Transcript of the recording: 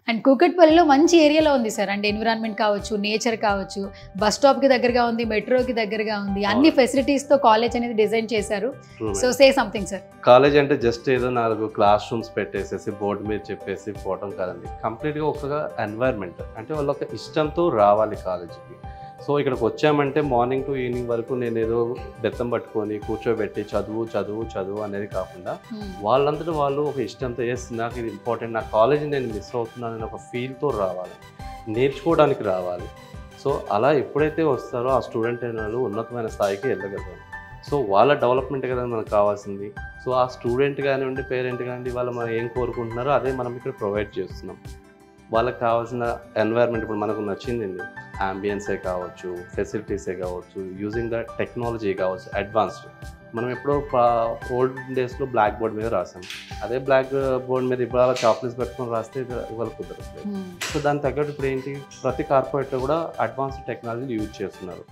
And కూకట్పల్లిలో మంచి ఏరియాలో ఉంది సార్. అంటే ఎన్విరాన్మెంట్ కావచ్చు, నేచర్ కావచ్చు, బస్ స్టాప్‌కి దగ్గరగా ఉంది, మెట్రోకి దగ్గరగా ఉంది. అన్ని ఫెసిలిటీస్‌తో కాలేజ్ అనేది డిజైన్ చేశారు. So say something sir. College అంటే జస్ట్ ఏదో 4 క్లాస్ రూమ్స్ పెట్టేసేసి బోర్డు మీద చెప్పేసి పోవటం కాదండి. కంప్లీట్గా ఒక ఎన్వైర్న్మెంట్ అంటే వాళ్ళ ఒక ఇష్టంతో రావాలి కాలేజీకి. సో ఇక్కడికి వచ్చామంటే మార్నింగ్ టు ఈవినింగ్ వరకు నేను ఏదో బెత్తం పట్టుకొని కూర్చోబెట్టి చదువు చదువు చదువు అనేది కాకుండా వాళ్ళంతటా వాళ్ళు ఒక ఇష్టంతో ఎస్ నాకు ఇది ఇంపార్టెంట్, నా కాలేజీ నేను మిస్ అవుతున్నానని ఒక ఫీల్తో రావాలి, నేర్చుకోవడానికి రావాలి. సో అలా ఎప్పుడైతే వస్తారో ఆ స్టూడెంట్ అయిన ఉన్నతమైన స్థాయికి వెళ్ళగలరు. సో వాళ్ళ డెవలప్మెంట్ కదా మనకు కావాల్సింది. సో ఆ స్టూడెంట్ కానివ్వండి, పేరెంట్ కానివ్వండి, వాళ్ళు మనం ఏం కోరుకుంటున్నారో అదే మనం ఇక్కడ ప్రొవైడ్ చేస్తున్నాం. వాళ్ళకి కావాల్సిన ఎన్వైర్న్మెంట్ ఇప్పుడు మనకు నచ్చిందండి, అంబియన్సే కావచ్చు, ఫెసిలిటీసే కావచ్చు, యూజింగ్ ద టెక్నాలజీ కావచ్చు, అడ్వాన్స్డ్. మనం ఎప్పుడో ఓల్డ్ డేస్లో బ్లాక్ బోర్డ్ మీద రాసాం, అదే బ్లాక్ బోర్డ్ మీద ఇప్పుడు అలా చాక్లెట్స్ పెట్టుకొని రాస్తే ఇవాళ కుదరట్లేదు. సో దాని తగ్గట్టు ఇప్పుడు ఏంటి, ప్రతి కార్పొరేట్లో కూడా అడ్వాన్స్డ్ టెక్నాలజీ యూజ్ చేస్తున్నారు.